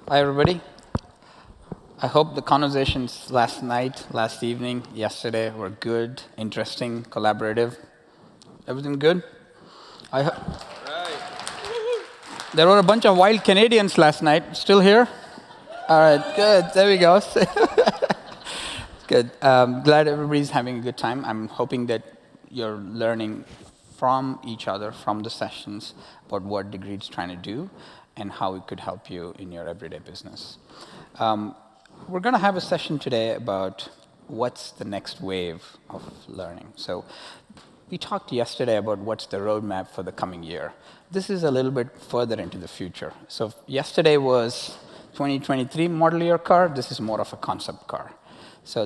Hi, everybody. I hope the conversations last night, last evening, yesterday were good, interesting, collaborative. Everything good? I ho- there were a bunch of wild Canadians last night. Still here? All right, good. There we go. Good. Glad everybody's having a good time. I'm hoping that you're learning from each other, from the sessions, about what Degreed's trying to do and how it could help you in your everyday business. We're going to have a session today about what's the next wave of learning. So we talked yesterday about what's the roadmap for the coming year. This is a little bit further into the future. So yesterday was 2023 model year car. This is more of a concept car. So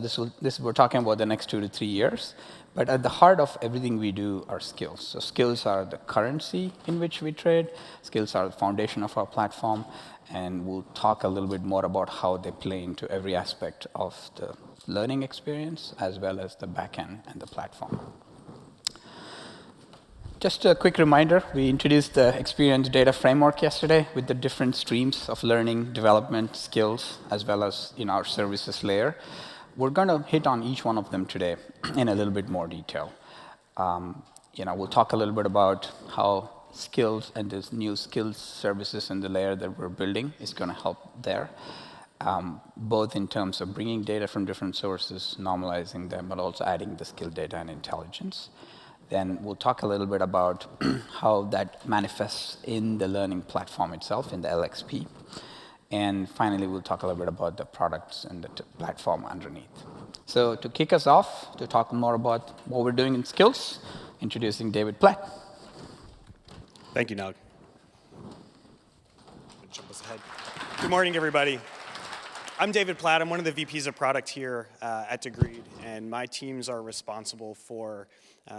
we're talking about the next 2 to 3 years. But at the heart of everything we do are skills. So skills are the currency in which we trade. Skills are the foundation of our platform. And we'll talk a little bit more about how they play into every aspect of the learning experience, as well as the backend and the platform. Just a quick reminder, we introduced the Experience Data Framework yesterday with the different streams of learning, development, skills, as well as in our services layer. We're going to hit on each one of them today in a little bit more detail. We'll talk a little bit about how skills and this new skills services in the layer that we're building is going to help there, both in terms of bringing data from different sources, normalizing them, but also adding the skill data and intelligence. Then we'll talk a little bit about how that manifests in the learning platform itself, in the LXP. And finally, we'll talk a little bit about the products and the platform underneath. So to kick us off, to talk more about what we're doing in skills, introducing David Platt. Thank you, Nag. Jump us ahead. Good morning, everybody. I'm David Platt. I'm one of the VPs of product here at Degreed, and my teams are responsible for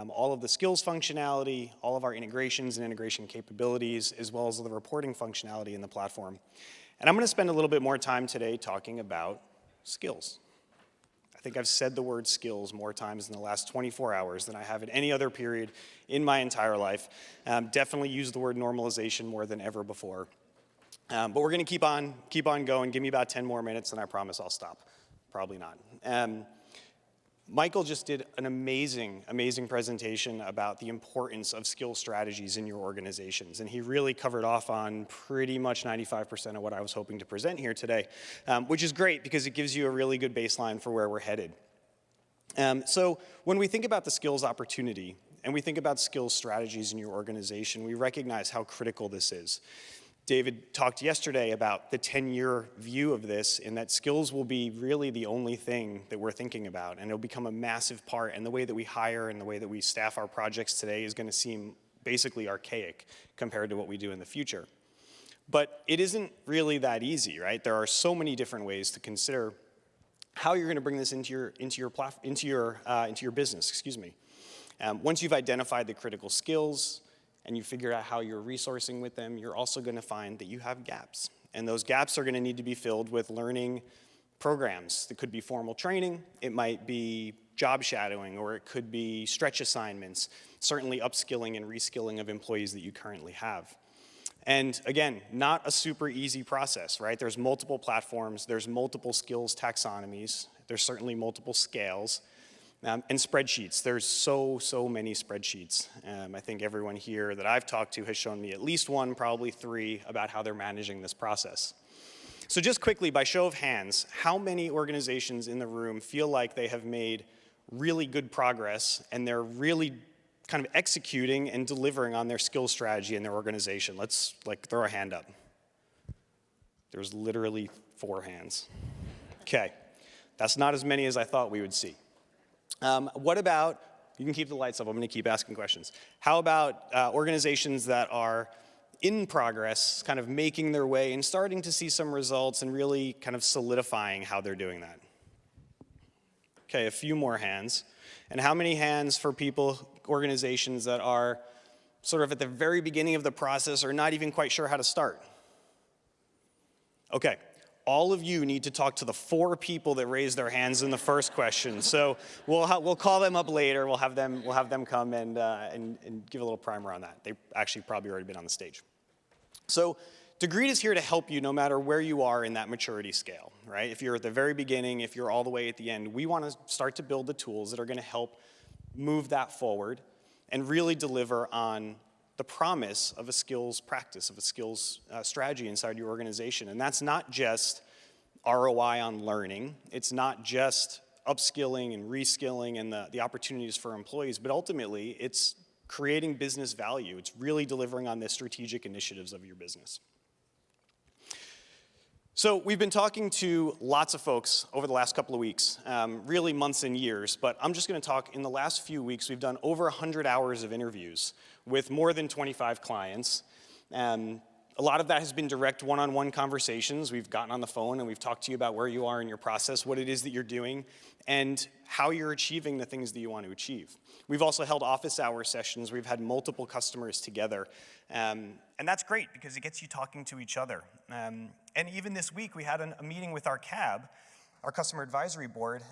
all of the skills functionality, all of our integrations and integration capabilities, as well as the reporting functionality in the platform. And I'm going to spend a little bit more time today talking about skills. I think I've said the word skills more times in the last 24 hours than I have in any other period in my entire life. Definitely use the word normalization more than ever before. But we're going to keep on going. Give me about 10 more minutes, and I promise I'll stop. Probably not. Michael just did an amazing presentation about the importance of skill strategies in your organizations, and he really covered off on pretty much 95% of what I was hoping to present here today, which is great because it gives you a really good baseline for where we're headed. So when we think about the skills opportunity and we think about skills strategies in your organization, we recognize how critical this is. David talked yesterday about the 10-year view of this, and that skills will be really the only thing that we're thinking about, and it'll become a massive part, and the way that we hire and the way that we staff our projects today is going to seem basically archaic compared to what we do in the future. But it isn't really that easy, right? There are so many different ways to consider how you're going to bring this into your business. Excuse me. Once you've identified the critical skills, and you figure out how you're resourcing with them, you're also going to find that you have gaps. And those gaps are going to need to be filled with learning programs. It could be formal training, it might be job shadowing, or it could be stretch assignments, certainly upskilling and reskilling of employees that you currently have. And again, not a super easy process, right? There's multiple platforms, there's multiple skills taxonomies, there's certainly multiple scales. And spreadsheets, there's so many spreadsheets. I think everyone here that I've talked to has shown me at least one, probably three, about how they're managing this process. So just quickly, by show of hands, how many organizations in the room feel like they have made really good progress and they're really kind of executing and delivering on their skill strategy in their organization? Let's throw a hand up. There's literally 4 hands. Okay, that's not as many as I thought we would see. What about, you can keep the lights up, I'm going to keep asking questions. How about organizations that are in progress, kind of making their way and starting to see some results and really kind of solidifying how they're doing that? Okay, a few more hands. And how many hands for organizations that are sort of at the very beginning of the process or not even quite sure how to start? Okay. All of you need to talk to the 4 people that raised their hands in the first question. So we'll call them up later. We'll have them come and give a little primer on that. They've actually probably already been on the stage. So Degreed is here to help you no matter where you are in that maturity scale, right? If you're at the very beginning, if you're all the way at the end, we want to start to build the tools that are going to help move that forward and really deliver on the promise of a skills practice, of a skills strategy inside your organization. And that's not just ROI on learning. It's not just upskilling and reskilling and the opportunities for employees, but ultimately it's creating business value. It's really delivering on the strategic initiatives of your business. So we've been talking to lots of folks over the last couple of weeks, really months and years, but I'm just going to talk in the last few weeks. We've done over 100 hours of interviews with more than 25 clients. A lot of that has been direct one-on-one conversations. We've gotten on the phone and we've talked to you about where you are in your process, what it is that you're doing, and how you're achieving the things that you want to achieve. We've also held office hour sessions. We've had multiple customers together. And that's great because it gets you talking to each other. And even this week, we had a meeting with our CAB, our Customer Advisory Board,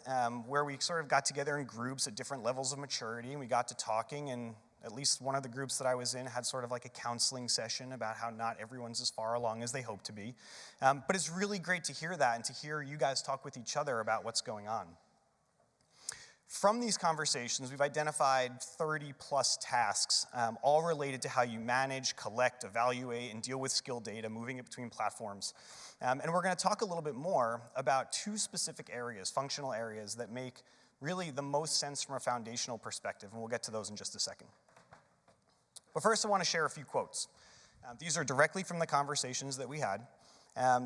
where we sort of got together in groups at different levels of maturity, and we got to talking, and at least one of the groups that I was in had sort of like a counseling session about how not everyone's as far along as they hope to be. But it's really great to hear that and to hear you guys talk with each other about what's going on. From these conversations, we've identified 30 plus tasks, all related to how you manage, collect, evaluate, and deal with skill data, moving it between platforms. And we're going to talk a little bit more about two specific areas, functional areas, that make really the most sense from a foundational perspective, and we'll get to those in just a second. But first, I want to share a few quotes. These are directly from the conversations that we had.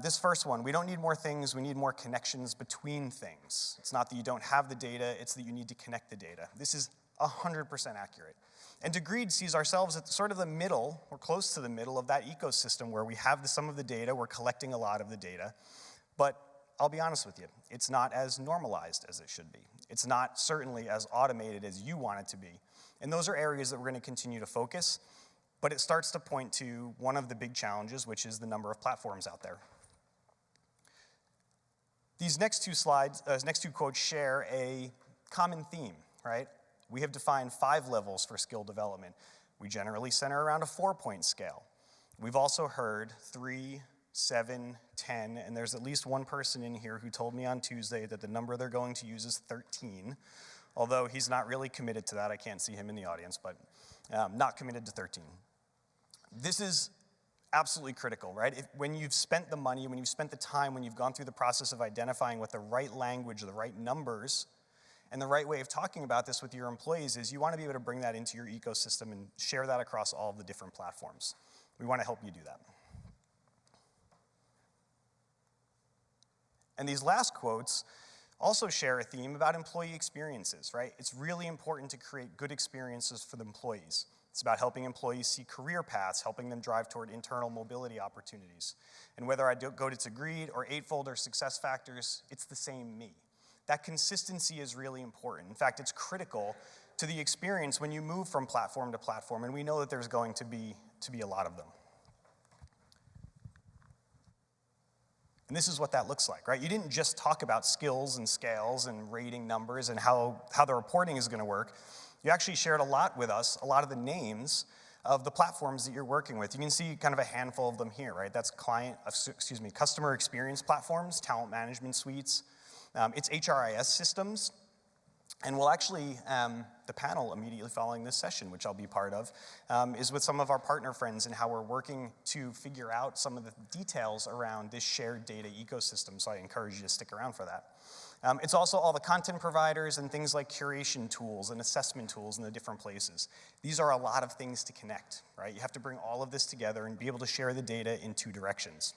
This first one, we don't need more things, we need more connections between things. It's not that you don't have the data, it's that you need to connect the data. This is 100% accurate. And Degreed sees ourselves at sort of the middle, or close to the middle of that ecosystem where we have some of the data, we're collecting a lot of the data. But I'll be honest with you, it's not as normalized as it should be. It's not certainly as automated as you want it to be. And those are areas that we're going to continue to focus, but it starts to point to one of the big challenges, which is the number of platforms out there. These next two quotes share a common theme, right? We have defined 5 levels for skill development. We generally center around a 4-point scale. We've also heard 3, 7, 10, and there's at least one person in here who told me on Tuesday that the number they're going to use is 13. Although he's not really committed to that. I can't see him in the audience, but not committed to 13. This is absolutely critical, right? When you've spent the money, when you've spent the time, when you've gone through the process of identifying what the right language, the right numbers, and the right way of talking about this with your employees is, you want to be able to bring that into your ecosystem and share that across all of the different platforms. We want to help you do that. And these last quotes also share a theme about employee experiences, right? It's really important to create good experiences for the employees. It's about helping employees see career paths, helping them drive toward internal mobility opportunities. And whether I go to Degreed or Eightfold or SuccessFactors, it's the same me. That consistency is really important. In fact, it's critical to the experience when you move from platform to platform, and we know that there's going to be a lot of them. And this is what that looks like, right? You didn't just talk about skills and scales and rating numbers and how the reporting is going to work. You actually shared a lot with us, a lot of the names of the platforms that you're working with. You can see kind of a handful of them here, right? That's customer experience platforms, talent management suites. It's HRIS systems. And we'll actually, the panel immediately following this session, which I'll be part of, is with some of our partner friends and how we're working to figure out some of the details around this shared data ecosystem, so I encourage you to stick around for that. It's also all the content providers and things like curation tools and assessment tools in the different places. These are a lot of things to connect, right? You have to bring all of this together and be able to share the data in 2 directions.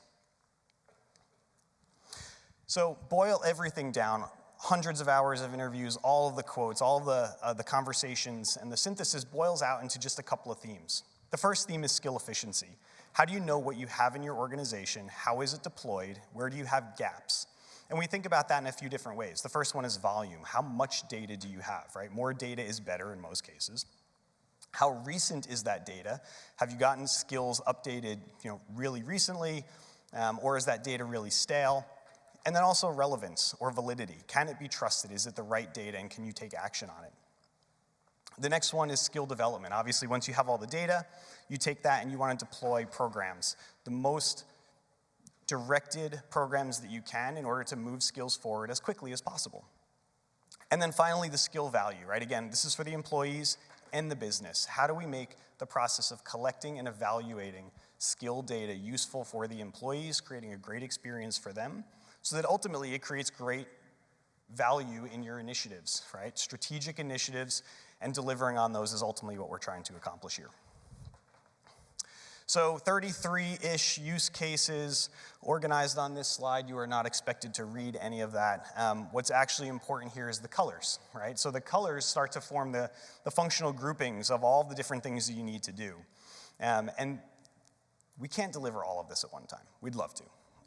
So boil everything down. Hundreds of hours of interviews, all of the quotes, all of the conversations, and the synthesis boils out into just a couple of themes. The first theme is skill efficiency. How do you know what you have in your organization? How is it deployed? Where do you have gaps? And we think about that in a few different ways. The first one is volume. How much data do you have, right? More data is better in most cases. How recent is that data? Have you gotten skills updated, really recently, or is that data really stale? And then also relevance or validity. Can it be trusted? Is it the right data, and can you take action on it? The next one is skill development. Obviously, once you have all the data, you take that and you want to deploy programs. The most directed programs that you can in order to move skills forward as quickly as possible. And then finally, the skill value, right? Again, this is for the employees and the business. How do we make the process of collecting and evaluating skill data useful for the employees, creating a great experience for them, so that ultimately it creates great value in your initiatives, right? Strategic initiatives, and delivering on those is ultimately what we're trying to accomplish here. So 33-ish use cases organized on this slide. You are not expected to read any of that. What's actually important here is the colors, right? So the colors start to form the functional groupings of all the different things that you need to do. And we can't deliver all of this at one time. We'd love to.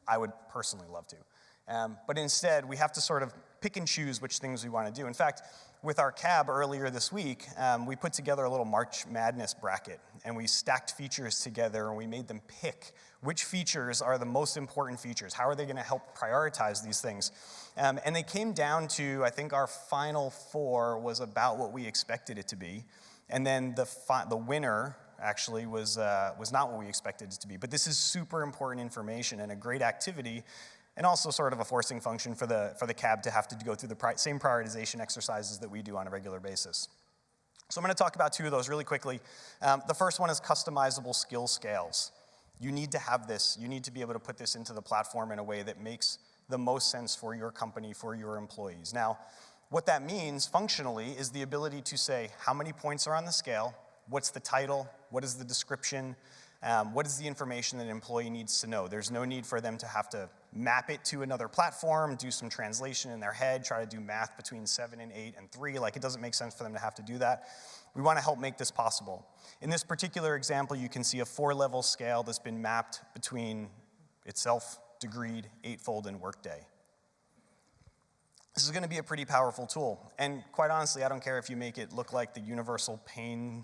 I would personally love to. But instead, we have to sort of pick and choose which things we want to do. In fact, with our CAB earlier this week, we put together a little March Madness bracket, and we stacked features together, and we made them pick which features are the most important features. How are they going to help prioritize these things? And they came down to, I think our final 4 was about what we expected it to be. And then the winner actually was not what we expected it to be. But this is super important information and a great activity, and also sort of a forcing function for the CAB to have to go through the same prioritization exercises that we do on a regular basis. So I'm going to talk about 2 of those really quickly. The first one is customizable skill scales. You need to have this. You need to be able to put this into the platform in a way that makes the most sense for your company, for your employees. Now, what that means functionally is the ability to say how many points are on the scale, what's the title, what is the description, what is the information that an employee needs to know. There's no need for them to have to map it to another platform, do some translation in their head, try to do math between 7 and 8 and 3. Like, it doesn't make sense for them to have to do that. We want to help make this possible. In this particular example, you can see a 4-level scale that's been mapped between itself, Degreed, Eightfold, and Workday. This is going to be a pretty powerful tool. And quite honestly, I don't care if you make it look like the universal pain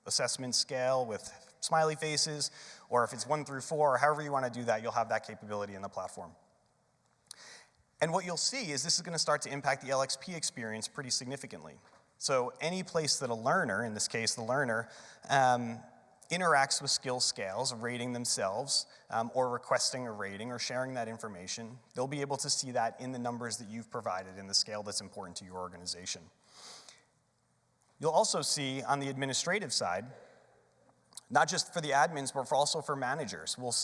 assessment scale with smiley faces, or if it's 1 through 4, or however you want to do that, you'll have that capability in the platform. And what you'll see is this is going to start to impact the LXP experience pretty significantly. So any place that a learner, in this case the learner, interacts with skill scales, rating themselves, or requesting a rating or sharing that information, they'll be able to see that in the numbers that you've provided in the scale that's important to your organization. You'll also see on the administrative side, not just for the admins, but also for managers. We'll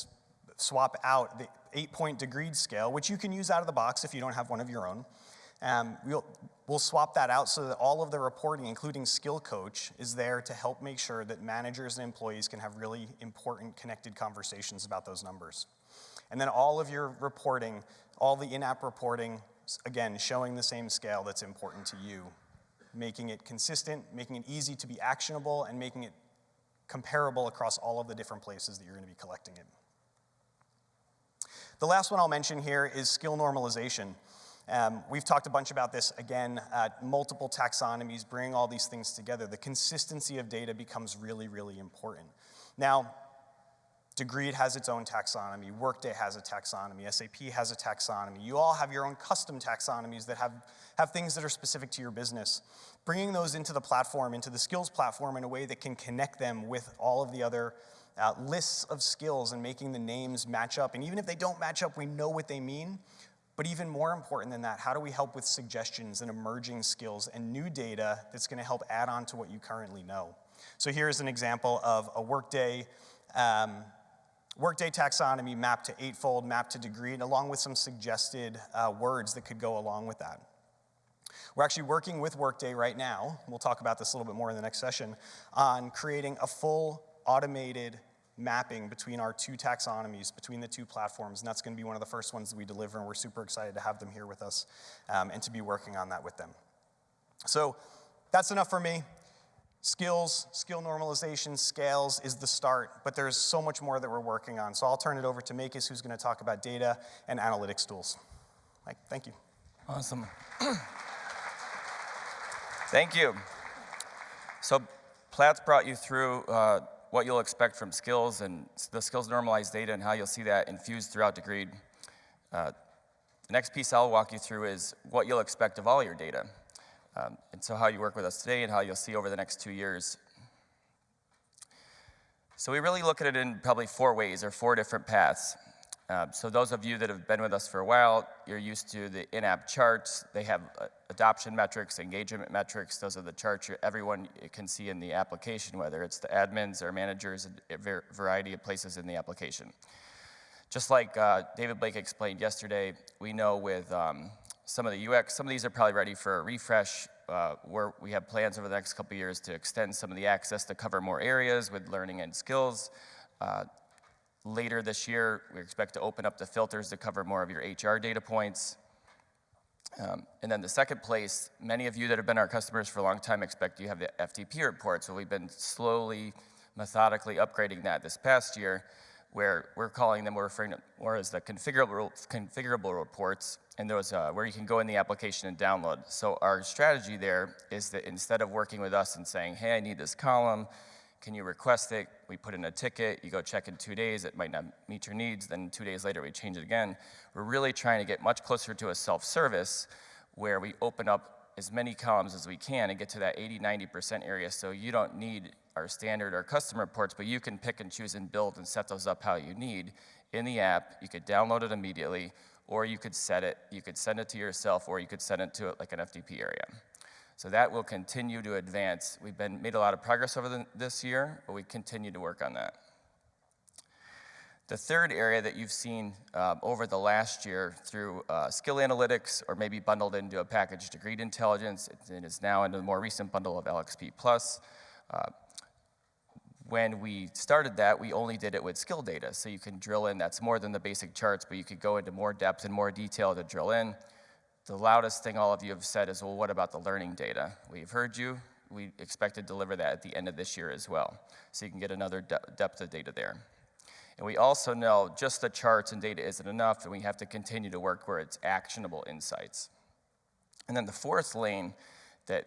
swap out the 8-point Degreed scale, which you can use out of the box if you don't have one of your own. We'll swap that out so that all of the reporting, including Skill Coach, is there to help make sure that managers and employees can have really important connected conversations about those numbers. And then all of your reporting, all the in-app reporting, again, showing the same scale that's important to you, making it consistent, making it easy to be actionable, and making it comparable across all of the different places that you're going to be collecting it. The last one I'll mention here is skill normalization. We've talked a bunch about this, again, multiple taxonomies, bringing all these things together. The consistency of data becomes really, really important. Now, Degreed has its own taxonomy, Workday has a taxonomy, SAP has a taxonomy. You all have your own custom taxonomies that have things that are specific to your business. Bringing those into the platform, into the skills platform in a way that can connect them with all of the other lists of skills and making the names match up. And even if they don't match up, we know what they mean. But even more important than that, how do we help with suggestions and emerging skills and new data that's going to help add on to what you currently know? So here's an example of a Workday taxonomy mapped to Eightfold, mapped to Degreed, along with some suggested words that could go along with that. We're actually working with Workday right now, we'll talk about this a little bit more in the next session, on creating a full automated mapping between our 2 taxonomies, between the 2 platforms, and that's going to be one of the first ones that we deliver, and we're super excited to have them here with us and to be working on that with them. So that's enough for me. Skills, skill normalization, scales is the start, but there's so much more that we're working on. So I'll turn it over to Makis, who's going to talk about data and analytics tools. Mike, thank you. Awesome. Thank you. So Plat's brought you through what you'll expect from skills and the skills normalized data and how you'll see that infused throughout Degreed. The next piece I'll walk you through is what you'll expect of all your data. And so how you work with us today and how you'll see over the next 2 years. So we really look at it in probably 4 ways or 4 different paths. So those of you that have been with us for a while, you're used to the in-app charts. They have adoption metrics, engagement metrics. Those are the charts everyone can see in the application, whether it's the admins or managers, a variety of places in the application. Just like David Blake explained yesterday, we know with some of the UX, some of these are probably ready for a refresh, where we have plans over the next couple of years to extend some of the access to cover more areas with learning and skills. Later this year, we expect to open up the filters to cover more of your HR data points. And then the second place, many of you that have been our customers for a long time expect you have the FTP report. So we've been slowly, methodically upgrading that this past year, where we're calling them, we're referring to more as the configurable reports, and those where you can go in the application and download. So our strategy there is that instead of working with us and saying, hey, I need this column, can you request it? We put in a ticket, you go check in 2 days, it might not meet your needs, then 2 days later we change it again. We're really trying to get much closer to a self-service where we open up as many columns as we can and get to that 80-90% area, so you don't need our standard or custom reports, but you can pick and choose and build and set those up how you need in the app. You could download it immediately, or you could set it, you could send it to yourself, or you could send it to it like an FTP area. So that will continue to advance. We've made a lot of progress over this year, but we continue to work on that. The third area that you've seen over the last year through skill analytics, or maybe bundled into a package, Degreed Intelligence, it is now into the more recent bundle of LXP Plus. When we started that, we only did it with skill data, so you can drill in. That's more than the basic charts, but you could go into more depth and more detail to drill in. The loudest thing all of you have said is, well, what about the learning data? We've heard you. We expect to deliver that at the end of this year as well, so you can get another depth of data there. And we also know just the charts and data isn't enough, and we have to continue to work where it's actionable insights. And then the fourth lane that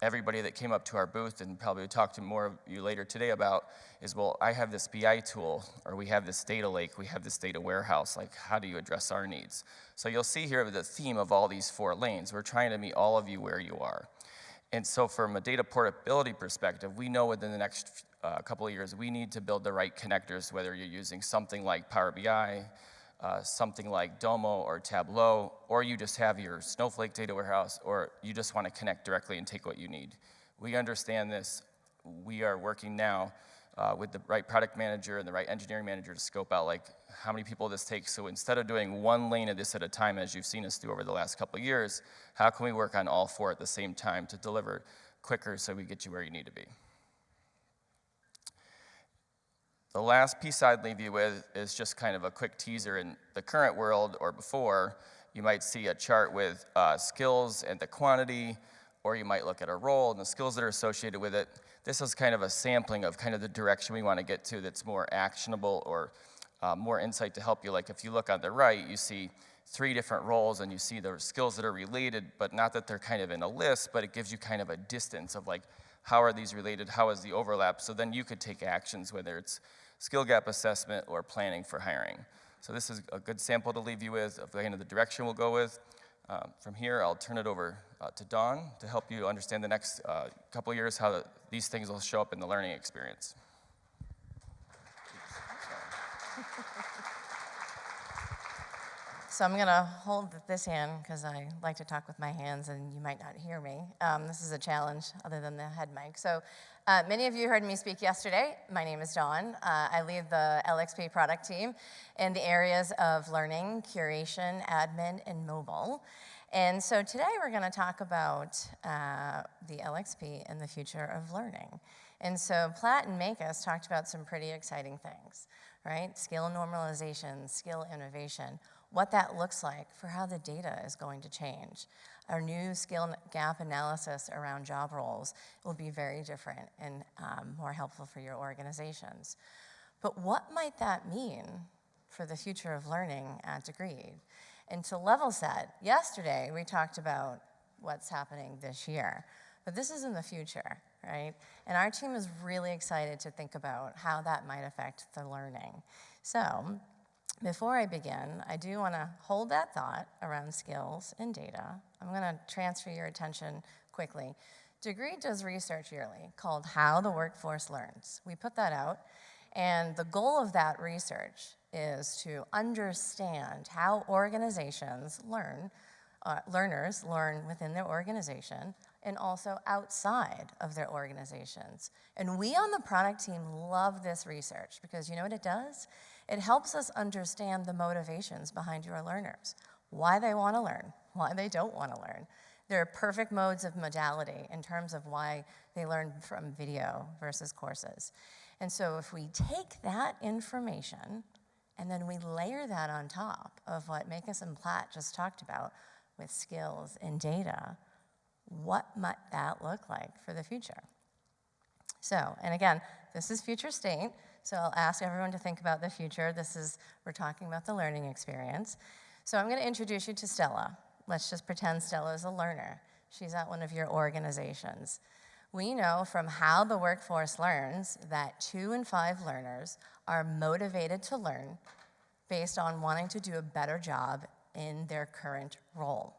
everybody that came up to our booth, and probably we'll talk to more of you later today about, is, well, I have this BI tool, or we have this data lake, we have this data warehouse, like how do you address our needs? So you'll see here the theme of all these 4 lanes. We're trying to meet all of you where you are. And so from a data portability perspective, we know within the next couple of years, we need to build the right connectors, whether you're using something like Power BI, something like Domo or Tableau, or you just have your Snowflake data warehouse, or you just want to connect directly and take what you need. We understand this. We are working now with the right product manager and the right engineering manager to scope out like how many people this takes. So instead of doing 1 lane of this at a time, as you've seen us do over the last couple of years, how can we work on all 4 at the same time to deliver quicker so we get you where you need to be? The last piece I'd leave you with is just kind of a quick teaser. In the current world or before, you might see a chart with skills and the quantity, or you might look at a role and the skills that are associated with it. This is kind of a sampling of kind of the direction we want to get to that's more actionable or more insight to help you. Like if you look on the right, you see 3 different roles and you see the skills that are related, but not that they're kind of in a list, but it gives you kind of a distance of like, how are these related? How is the overlap? So then you could take actions, whether it's skill gap assessment or planning for hiring. So this is a good sample to leave you with of kind of the direction we'll go with. From here, I'll turn it over to Dawn to help you understand the next couple of years how these things will show up in the learning experience. So I'm going to hold this hand because I like to talk with my hands and you might not hear me. This is a challenge other than the head mic. So many of you heard me speak yesterday. My name is Dawn. I lead the LXP product team in the areas of learning, curation, admin, and mobile. And so today we're going to talk about the LXP and the future of learning. And so Platt and Makis talked about some pretty exciting things, right? Skill normalization, skill innovation, what that looks like for how the data is going to change. Our new skill gap analysis around job roles will be very different and more helpful for your organizations. But what might that mean for the future of learning at Degreed? And to level set, yesterday we talked about what's happening this year, but this is in the future, right? And our team is really excited to think about how that might affect the learning. So before I begin, I do want to hold that thought around skills and data. I'm going to transfer your attention quickly. Degreed does research yearly called How the Workforce Learns. We put that out, and the goal of that research is to understand how organizations learners learn within their organization and also outside of their organizations. And we on the product team love this research because you know what it does? It helps us understand the motivations behind your learners, why they want to learn, why they don't want to learn. There are perfect modes of modality in terms of why they learn from video versus courses. And so if we take that information and then we layer that on top of what Makis and Platt just talked about with skills and data, what might that look like for the future? So, and again, this is future state, so I'll ask everyone to think about the future. We're talking about the learning experience. So I'm going to introduce you to Stella. Let's just pretend Stella is a learner. She's at one of your organizations. We know from how the workforce learns that 2 in 5 learners are motivated to learn based on wanting to do a better job in their current role.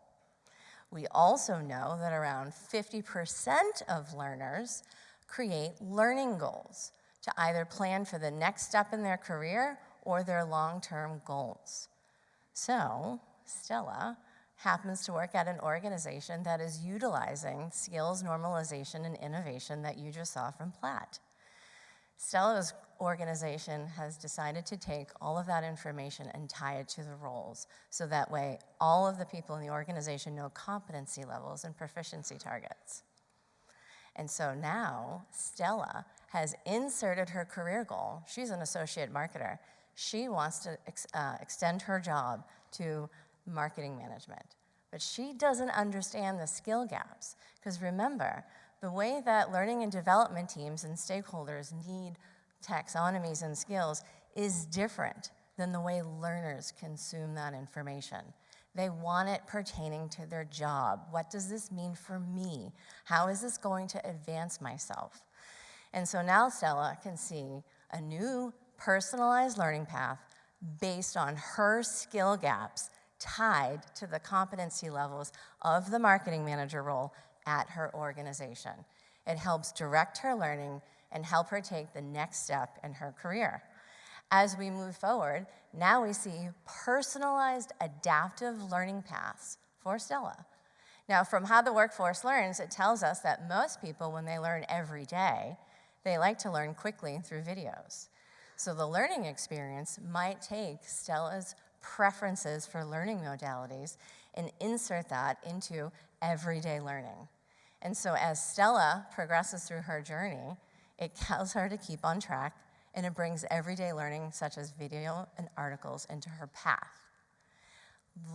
We also know that around 50% of learners create learning goals to either plan for the next step in their career or their long-term goals. So, Stella happens to work at an organization that is utilizing skills normalization and innovation that you just saw from Platt. Stella's organization has decided to take all of that information and tie it to the roles, so that way all of the people in the organization know competency levels and proficiency targets. And so now Stella has inserted her career goal. She's an associate marketer. She wants to extend her job to marketing management. But she doesn't understand the skill gaps, because remember, the way that learning and development teams and stakeholders need taxonomies and skills is different than the way learners consume that information. They want it pertaining to their job. What does this mean for me? How is this going to advance myself? And so now Stella can see a new personalized learning path based on her skill gaps tied to the competency levels of the marketing manager role at her organization. It helps direct her learning and help her take the next step in her career. As we move forward, now we see personalized adaptive learning paths for Stella. Now, from how the workforce learns, it tells us that most people, when they learn every day, they like to learn quickly through videos. So the learning experience might take Stella's preferences for learning modalities and insert that into everyday learning. And so as Stella progresses through her journey, it tells her to keep on track, and it brings everyday learning such as video and articles into her path.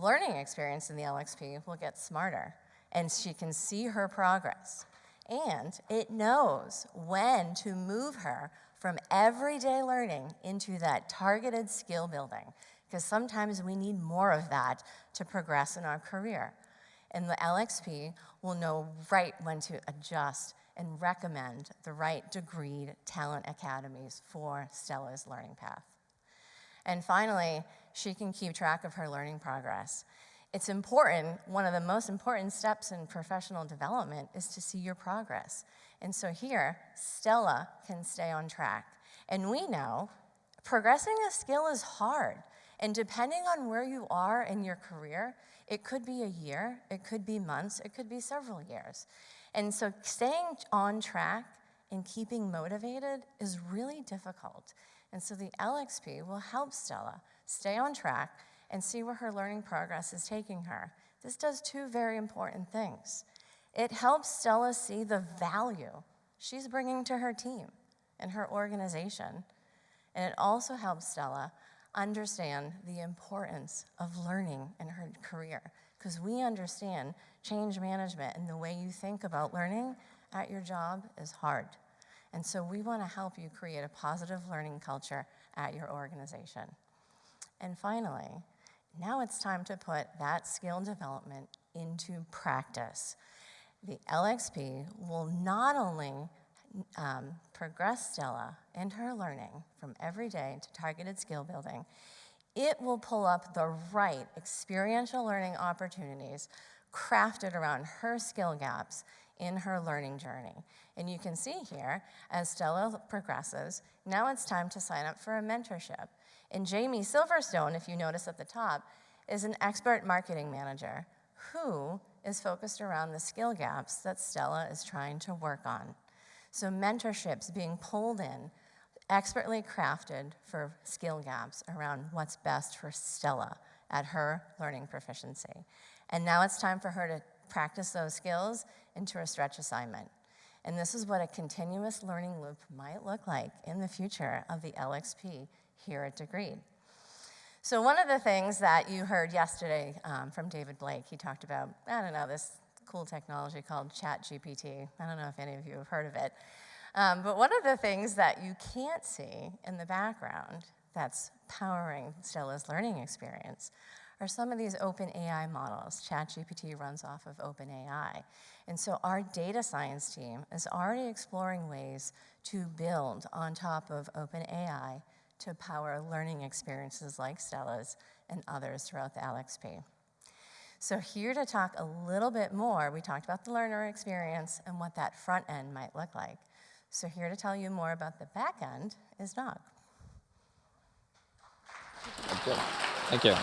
Learning experience in the LXP will get smarter, and she can see her progress. And it knows when to move her from everyday learning into that targeted skill building, because sometimes we need more of that to progress in our career. And the LXP will know right when to adjust and recommend the right degreed talent academies for Stella's learning path. And finally, she can keep track of her learning progress. It's important, one of the most important steps in professional development is to see your progress. And so here, Stella can stay on track. And we know progressing a skill is hard. And depending on where you are in your career, it could be a year, it could be months, it could be several years. And so staying on track and keeping motivated is really difficult. And so the LXP will help Stella stay on track and see where her learning progress is taking her. This does 2 very important things. It helps Stella see the value she's bringing to her team and her organization. And it also helps Stella understand the importance of learning in her career, because we understand change management and the way you think about learning at your job is hard. And so we want to help you create a positive learning culture at your organization. And finally, now it's time to put that skill development into practice. The LXP will not only progress Stella in her learning from everyday to targeted skill building, it will pull up the right experiential learning opportunities crafted around her skill gaps in her learning journey. And you can see here, as Stella progresses, now it's time to sign up for a mentorship. And Jamie Silverstone, if you notice at the top, is an expert marketing manager who is focused around the skill gaps that Stella is trying to work on. So mentorships being pulled in, expertly crafted for skill gaps around what's best for Stella at her learning proficiency. And now it's time for her to practice those skills into a stretch assignment. And this is what a continuous learning loop might look like in the future of the LXP here at Degreed. So one of the things that you heard yesterday from David Blake, he talked about, I don't know, this cool technology called ChatGPT. I don't know if any of you have heard of it. But one of the things that you can't see in the background that's powering Stella's learning experience are some of these OpenAI models. ChatGPT runs off of OpenAI. And so our data science team is already exploring ways to build on top of OpenAI to power learning experiences like Stella's and others throughout the LXP. So here to talk a little bit more, we talked about the learner experience and what that front end might look like. So here to tell you more about the back end is Nog. Thank you.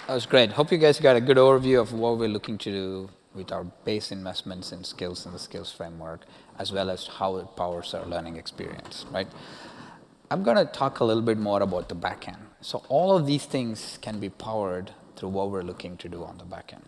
That was great. Hope you guys got a good overview of what we're looking to do with our base investments in skills and the skills framework, as well as how it powers our learning experience, right? I'm going to talk a little bit more about the back end. So all of these things can be powered through what we're looking to do on the back end.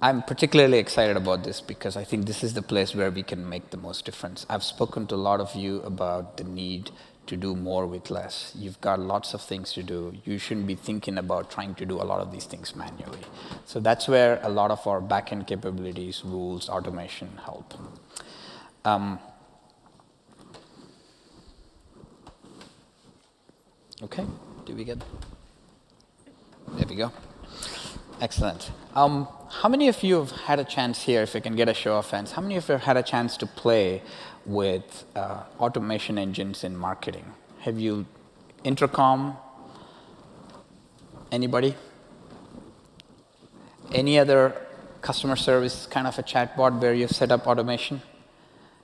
I'm particularly excited about this because I think this is the place where we can make the most difference. I've spoken to a lot of you about the need to do more with less. You've got lots of things to do. You shouldn't be thinking about trying to do a lot of these things manually. So that's where a lot of our back-end capabilities, rules, automation help. Okay, did we get? There we go. Excellent. How many of you have had a chance here, if I can get a show of hands, how many of you have had a chance to play with automation engines in marketing? Have you, Intercom? Anybody? Any other customer service kind of a chatbot where you've set up automation?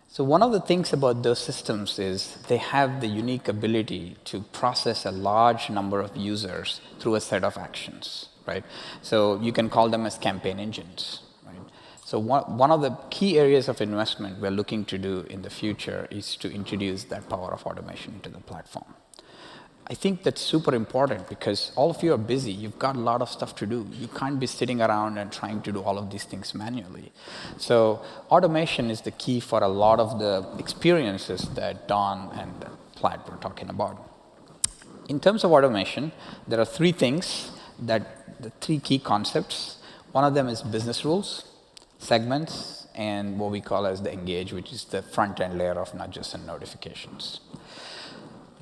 So one of the things about those systems is they have the unique ability to process a large number of users through a set of actions, right? So you can call them as campaign engines, right? So one of the key areas of investment we're looking to do in the future is to introduce that power of automation to the platform. I think that's super important because all of you are busy. You've got a lot of stuff to do. You can't be sitting around and trying to do all of these things manually. So automation is the key for a lot of the experiences that Don and Platt were talking about. In terms of automation, there are three things the three key concepts. One of them is business rules, segments, and what we call as the engage, which is the front-end layer of nudges and notifications.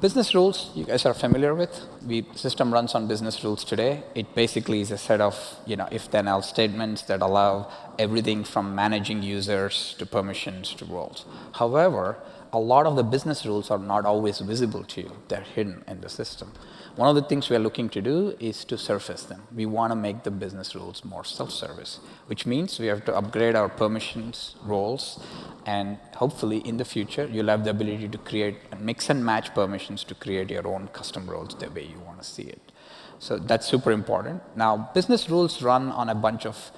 Business rules, you guys are familiar with. The system runs on business rules today. It basically is a set of if-then-else statements that allow everything from managing users to permissions to roles. However, a lot of the business rules are not always visible to you. They're hidden in the system. One of the things we are looking to do is to surface them. We want to make the business rules more self-service, which means we have to upgrade our permissions, roles, and hopefully in the future, you'll have the ability to create and mix and match permissions to create your own custom roles the way you want to see it. So that's super important. Now, business rules run on a bunch of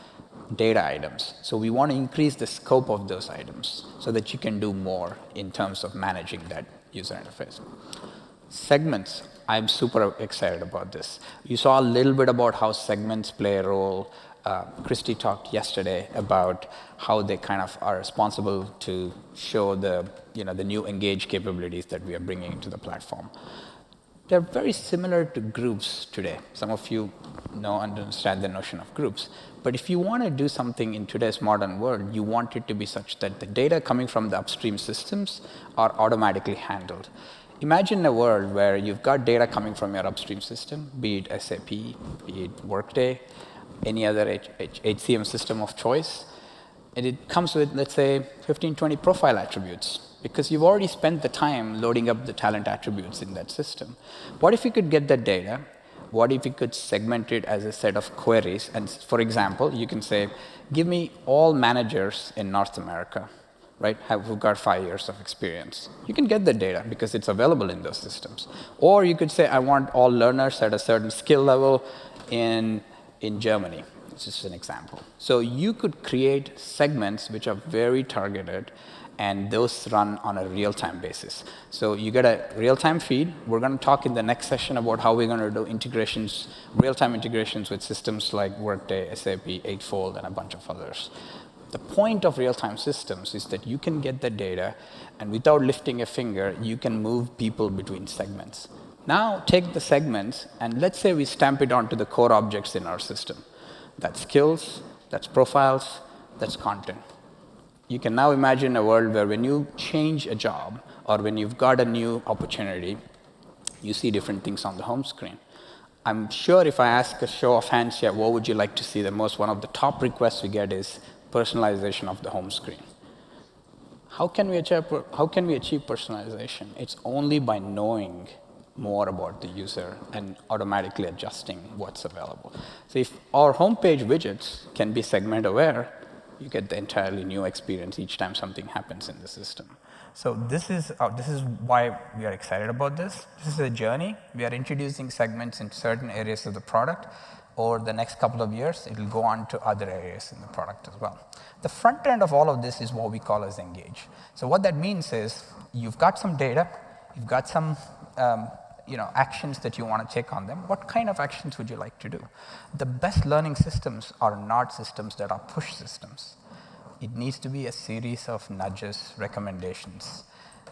data items. So we want to increase the scope of those items so that you can do more in terms of managing that user interface. Segments, I'm super excited about this. You saw a little bit about how segments play a role. Christy talked yesterday about how they kind of are responsible to show the new engage capabilities that we are bringing into the platform. They're very similar to groups today. Some of you know and understand the notion of groups. But if you want to do something in today's modern world, you want it to be such that the data coming from the upstream systems are automatically handled. Imagine a world where you've got data coming from your upstream system, be it SAP, be it Workday, any other HCM system of choice, and it comes with, let's say, 15, 20 profile attributes, because you've already spent the time loading up the talent attributes in that system. What if you could get that data, what if you could segment it as a set of queries? And for example, you can say, give me all managers in North America, right, who've got 5 years of experience. You can get the data because it's available in those systems. Or you could say, I want all learners at a certain skill level in Germany. This is an example. So you could create segments which are very targeted, and those run on a real-time basis. So you get a real-time feed. We're going to talk in the next session about how we're going to do integrations, real-time integrations with systems like Workday, SAP, Eightfold, and a bunch of others. The point of real-time systems is that you can get the data, and without lifting a finger, you can move people between segments. Now take the segments, and let's say we stamp it onto the core objects in our system. That's skills, that's profiles, that's content. You can now imagine a world where when you change a job or when you've got a new opportunity, you see different things on the home screen. I'm sure if I ask a show of hands here, what would you like to see the most? One of the top requests we get is personalization of the home screen. How can we achieve personalization? It's only by knowing more about the user and automatically adjusting what's available. So if our homepage widgets can be segment aware, you get the entirely new experience each time something happens in the system. So this is why we are excited about this. This is a journey. We are introducing segments in certain areas of the product. Over the next couple of years, it will go on to other areas in the product as well. The front end of all of this is what we call as engage. So what that means is you've got some data, you've got some actions that you want to take on them. What kind of actions would you like to do? The best learning systems are not systems that are push systems. It needs to be a series of nudges, recommendations,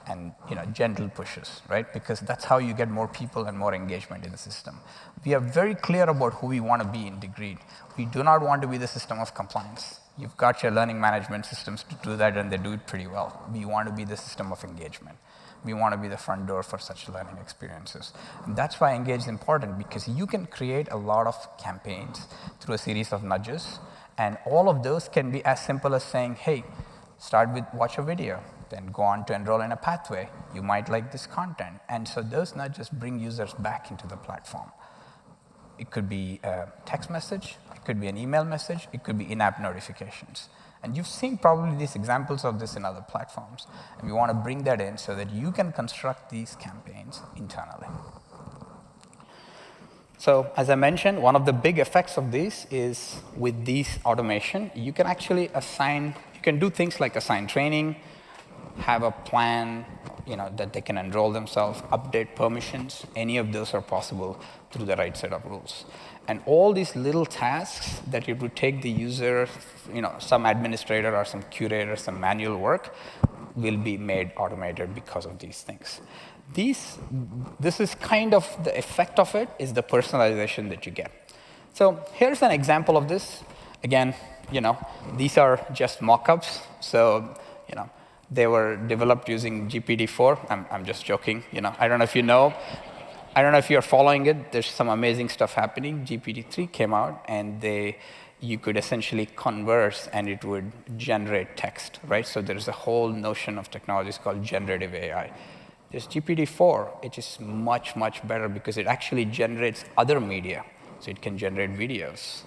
and gentle pushes, right? Because that's how you get more people and more engagement in the system. We are very clear about who we want to be in Degreed. We do not want to be the system of compliance. You've got your learning management systems to do that, and they do it pretty well. We want to be the system of engagement. We want to be the front door for such learning experiences. And that's why Engage is important, because you can create a lot of campaigns through a series of nudges, and all of those can be as simple as saying, hey, start with watch a video, then go on to enroll in a pathway. You might like this content. And so those nudges bring users back into the platform. It could be a text message, it could be an email message, it could be in-app notifications. And you've seen probably these examples of this in other platforms. And we want to bring that in so that you can construct these campaigns internally. So as I mentioned, one of the big effects of this is with these automation, you can actually assign, you can do things like assign training, have a plan that they can enroll themselves, update permissions. Any of those are possible through the right set of rules. And all these little tasks that it would take the user, some administrator or some curator, some manual work, will be made automated because of these things. This is kind of the effect of it, is the personalization that you get. So here's an example of this. Again, these are just mock-ups. So, they were developed using GPT-4. I'm just joking. I don't know if you know. I don't know if you're following it. There's some amazing stuff happening. GPT-3 came out, and you could essentially converse, and it would generate text, right? So there's a whole notion of technologies called generative AI. There's GPT-4, which is much, much better because it actually generates other media. So it can generate videos.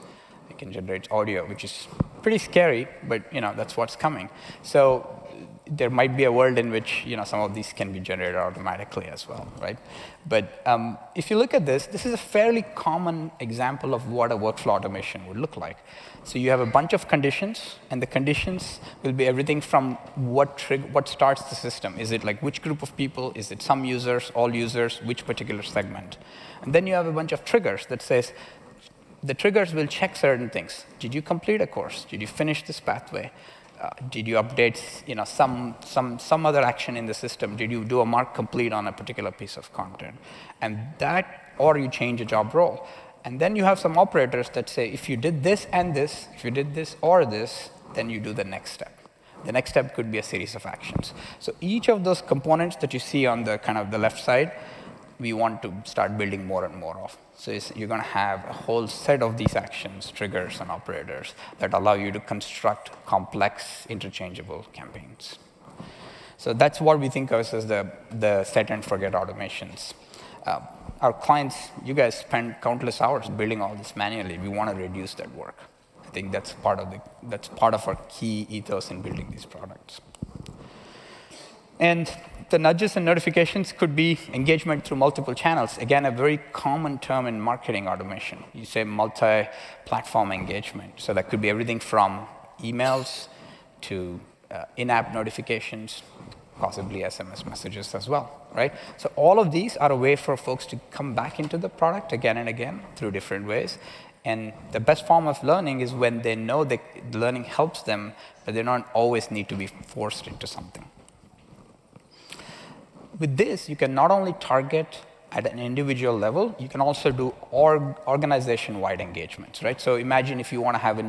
It can generate audio, which is pretty scary, but that's what's coming. So there might be a world in which some of these can be generated automatically as well, right? But if you look at this is a fairly common example of what a workflow automation would look like. So you have a bunch of conditions, and the conditions will be everything from what starts the system. Is it like which group of people? Is it some users, all users, which particular segment? And then you have a bunch of triggers that says, the triggers will check certain things. Did you complete a course? Did you finish this pathway? Did you update some other action in the system? Did you do a mark complete on a particular piece of content? And or you change a job role. And then you have some operators that say, if you did this and this, if you did this or this, then you do the next step. The next step could be a series of actions. So each of those components that you see on the kind of the left side, we want to start building more and more of. So you're going to have a whole set of these actions, triggers, and operators that allow you to construct complex, interchangeable campaigns. So that's what we think of as the set and forget automations. our clients, you guys spend countless hours building all this manually. We want to reduce that work. I think that's part of our key ethos in building these products. And the nudges and notifications could be engagement through multiple channels. Again, a very common term in marketing automation. You say multi-platform engagement. So that could be everything from emails to in-app notifications, possibly SMS messages as well, right? So all of these are a way for folks to come back into the product again and again through different ways. And the best form of learning is when they know that the learning helps them, but they don't always need to be forced into something. With this, you can not only target at an individual level, you can also do organization-wide engagements, right? So imagine if you want to have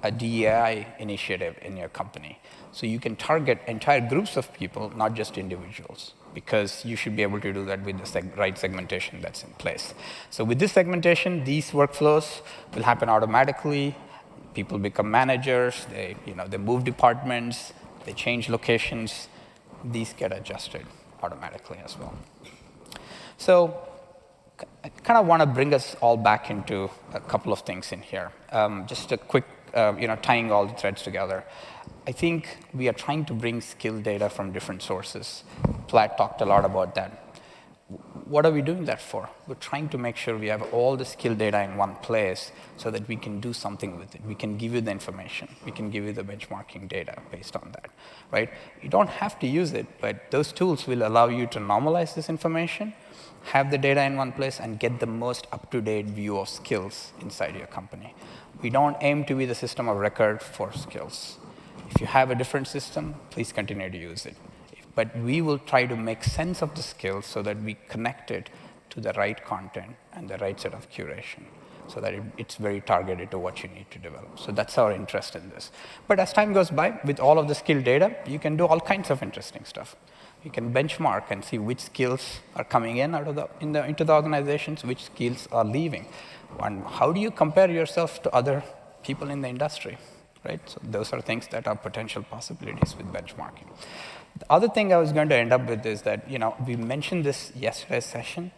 a DEI initiative in your company. So you can target entire groups of people, not just individuals, because you should be able to do that with the right segmentation that's in place. So with this segmentation, these workflows will happen automatically. People become managers, they move departments, they change locations. These get adjusted automatically as well. So I kind of want to bring us all back into a couple of things in here. Just a quick, tying all the threads together. I think we are trying to bring skill data from different sources. Platt talked a lot about that. What are we doing that for? We're trying to make sure we have all the skill data in one place so that we can do something with it. We can give you the information. We can give you the benchmarking data based on that, right? You don't have to use it, but those tools will allow you to normalize this information, have the data in one place, and get the most up-to-date view of skills inside your company. We don't aim to be the system of record for skills. If you have a different system, please continue to use it. But we will try to make sense of the skills so that we connect it to the right content and the right set of curation so that it's very targeted to what you need to develop. So that's our interest in this. But as time goes by, with all of the skill data, you can do all kinds of interesting stuff. You can benchmark and see which skills are coming in into the organizations, which skills are leaving. And how do you compare yourself to other people in the industry, right? So those are things that are potential possibilities with benchmarking. The other thing I was going to end up with is that, we mentioned this yesterday's session.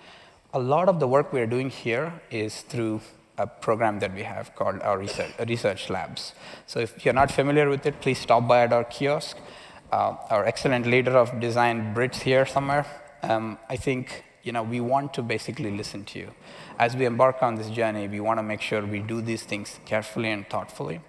A lot of the work we're doing here is through a program that we have called our research labs. So if you're not familiar with it, please stop by at our kiosk. Our excellent leader of design, Brit's here somewhere. I think, we want to basically listen to you. As we embark on this journey, we want to make sure we do these things carefully and thoughtfully.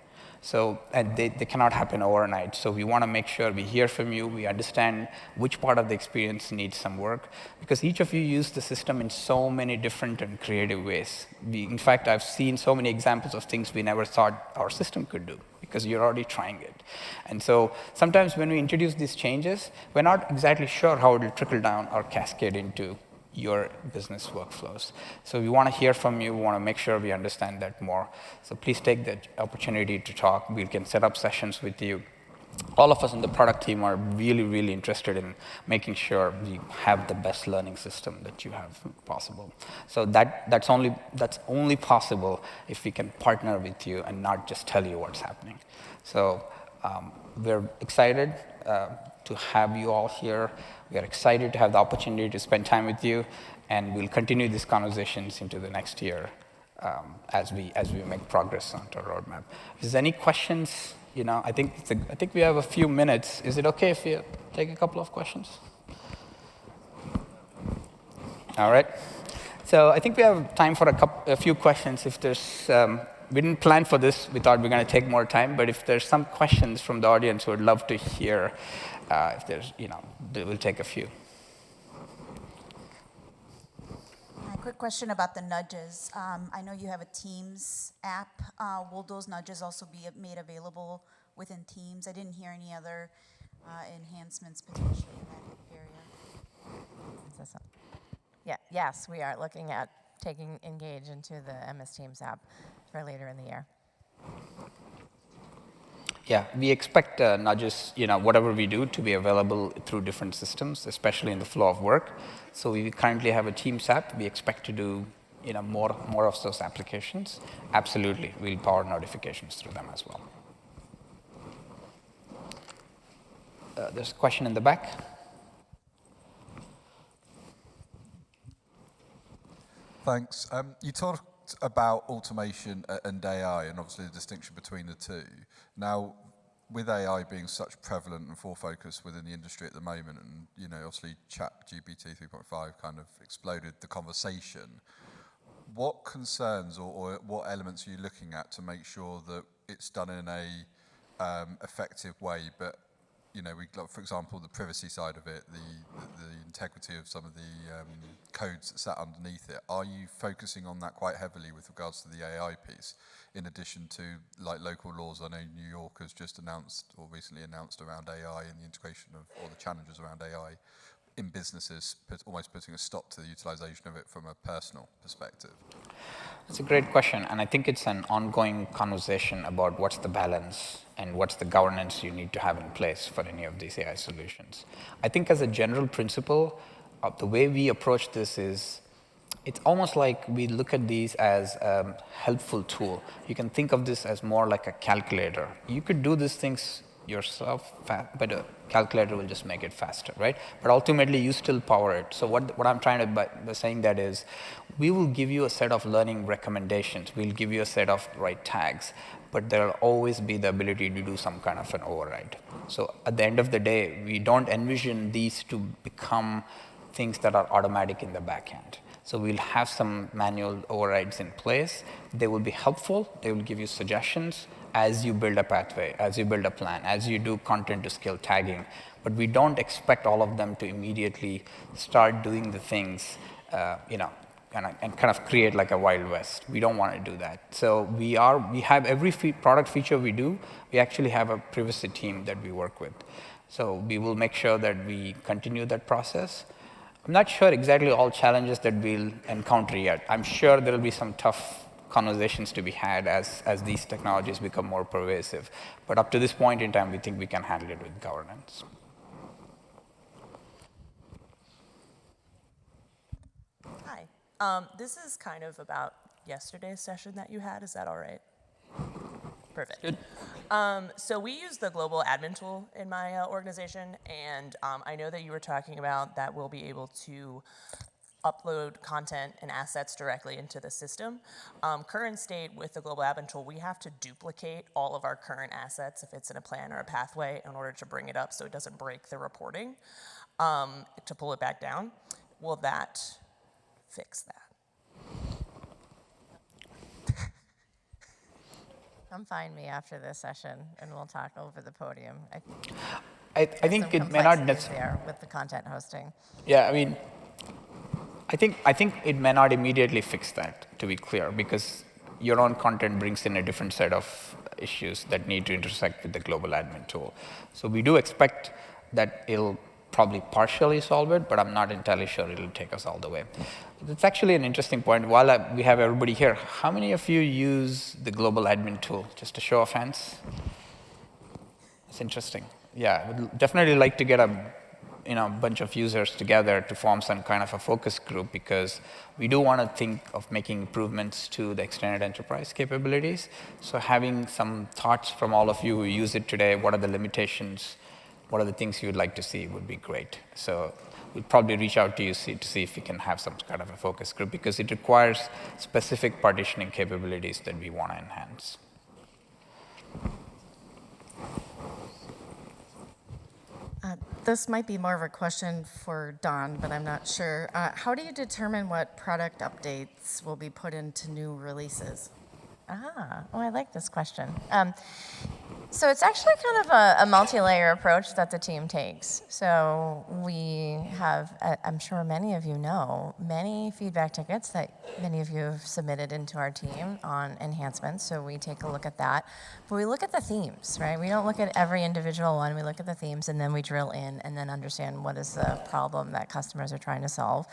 And they cannot happen overnight. So we want to make sure we hear from you, we understand which part of the experience needs some work, because each of you use the system in so many different and creative ways. In fact, I've seen so many examples of things we never thought our system could do, because you're already trying it. And so sometimes when we introduce these changes, we're not exactly sure how it will trickle down or cascade into your business workflows. So we want to hear from you. We want to make sure we understand that more. So please take the opportunity to talk. We can set up sessions with you. All of us in the product team are really, really interested in making sure we have the best learning system that you have possible. So that's only possible if we can partner with you and not just tell you what's happening. So we're excited to have you all here. We are excited to have the opportunity to spend time with you, and we'll continue these conversations into the next year as we make progress onto our roadmap. If there's any questions, I think we have a few minutes. Is it okay if we take a couple of questions? All right. So I think we have time for a few questions. If there's, we didn't plan for this. We thought we were going to take more time. But if there's some questions from the audience, we would love to hear. If there's, we'll take a few. A quick question about the nudges. I know you have a Teams app. Will those nudges also be made available within Teams? I didn't hear any other enhancements potentially in that area. Yes, we are looking at taking Engage into the MS Teams app for later in the year. Yeah, we expect nudges, whatever we do, to be available through different systems, especially in the flow of work. So we currently have a Teams app. We expect to do, more of those applications. Absolutely, we'll power notifications through them as well. There's a question in the back. Thanks. You talked about automation and AI, and obviously the distinction between the two. Now, with AI being such prevalent and full focus within the industry at the moment, and obviously ChatGPT 3.5 kind of exploded the conversation. What concerns or what elements are you looking at to make sure that it's done in a effective way? But for example, the privacy side of it, the integrity of some of the codes that sat underneath it. Are you focusing on that quite heavily with regards to the AI piece, in addition to like local laws? I know New York has just announced or recently announced around AI and the integration of all the challenges around AI in businesses, almost putting a stop to the utilization of it from a personal perspective. That's a great question, and I think it's an ongoing conversation about what's the balance and what's the governance you need to have in place for any of these AI solutions. I think as a general principle, the way we approach this is, it's almost like we look at these as a helpful tool. You can think of this as more like a calculator. You could do these things yourself, but a calculator will just make it faster, right? But ultimately, you still power it. So what I'm trying to, by saying that is, we will give you a set of learning recommendations. We'll give you a set of right tags, but there will always be the ability to do some kind of an override. So at the end of the day, we don't envision these to become things that are automatic in the back end. So we'll have some manual overrides in place. They will be helpful. They will give you suggestions as you build a pathway, as you build a plan, as you do content to skill tagging. But we don't expect all of them to immediately start doing the things, and kind of create like a Wild West. We don't want to do that. So we have every product feature we do, we actually have a privacy team that we work with. So we will make sure that we continue that process. I'm not sure exactly all challenges that we'll encounter yet. I'm sure there will be some tough conversations to be had as these technologies become more pervasive. But up to this point in time, we think we can handle it with governance. Hi. This is kind of about yesterday's session that you had. Is that all right? Perfect. Good. So we use the global admin tool in my organization, and I know that you were talking about that we'll be able to upload content and assets directly into the system. Current state with the global admin tool, we have to duplicate all of our current assets if it's in a plan or a pathway in order to bring it up so it doesn't break the reporting to pull it back down. Will that fix that? Come find me after this session, and we'll talk over the podium. I think it may not necessarily there with the content hosting. Yeah, I mean, I think it may not immediately fix that, to be clear, because your own content brings in a different set of issues that need to intersect with the global admin tool. So we do expect that it'll probably partially solve it, but I'm not entirely sure it'll take us all the way. It's actually an interesting point. While we have everybody here, how many of you use the global admin tool? Just a show of hands. It's interesting. Yeah, I would definitely like to get a bunch of users together to form some kind of a focus group, because we do want to think of making improvements to the extended enterprise capabilities. So having some thoughts from all of you who use it today, what are the limitations, what are the things you would like to see would be great. So we'll probably reach out to you to see if we can have some kind of a focus group, because it requires specific partitioning capabilities that we want to enhance. This might be more of a question for Don, but I'm not sure. How do you determine what product updates will be put into new releases? I like this question. So it's actually kind of a multi-layer approach that the team takes. So we have, I'm sure many of you know, many feedback tickets that many of you have submitted into our team on enhancements. So we take a look at that. But we look at the themes, right? We don't look at every individual one. We look at the themes, and then we drill in and then understand what is the problem that customers are trying to solve.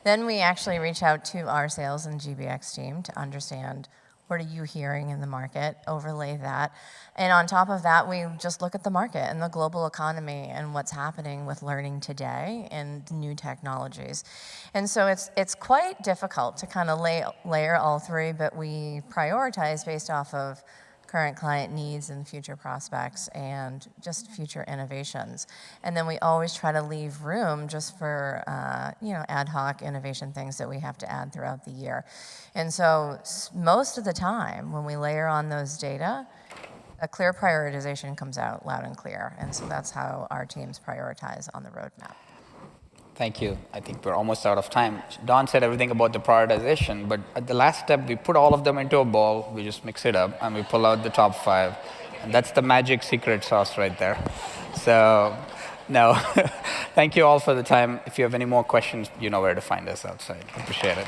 Then we actually reach out to our sales and GBX team to understand what are you hearing in the market, overlay that. And on top of that, we just look at the market and the global economy and what's happening with learning today and new technologies. And so it's quite difficult to kind of layer all three, but we prioritize based off of current client needs and future prospects and just future innovations. And then we always try to leave room just for ad hoc innovation things that we have to add throughout the year. And so most of the time when we layer on those data, a clear prioritization comes out loud and clear. And so that's how our teams prioritize on the roadmap. Thank you. I think we're almost out of time. Don said everything about the prioritization, but at the last step, we put all of them into a bowl, we just mix it up, and we pull out the top 5. And that's the magic secret sauce right there. So, no, thank you all for the time. If you have any more questions, you know where to find us outside. Appreciate it.